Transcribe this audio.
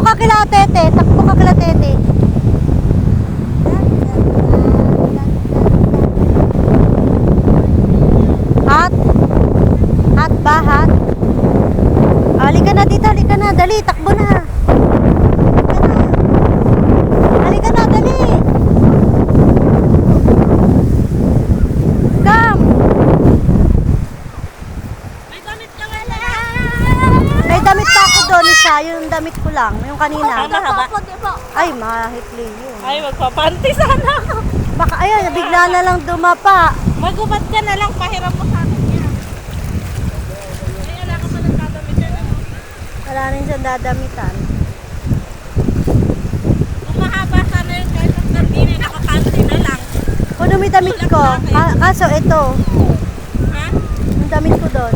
ka kila Tete. Takbo ka kila Tete. Hot? Hot ba? Hot? Halika na dito, halika na. Dali, takbo na. Halika na, dali. Come. May damit ka wala. May damit pa ako doon, isa. Yung damit ko lang. Yung kanina. Mahaba. Ay, mahitli yun. Ay, magpapanti sana ako. Baka, ayun, bigla na lang dumapa. Magubad ka na lang, pahiram mo sa akin yan. Ay, wala ka pa nagdadamit yan. Wala rin siyang dadamitan. Kung mahaba sana yung kahit ang gardina, nakapanti na lang. Kuno may damit ko. Kaso ito, Ha? yung damit ko doon.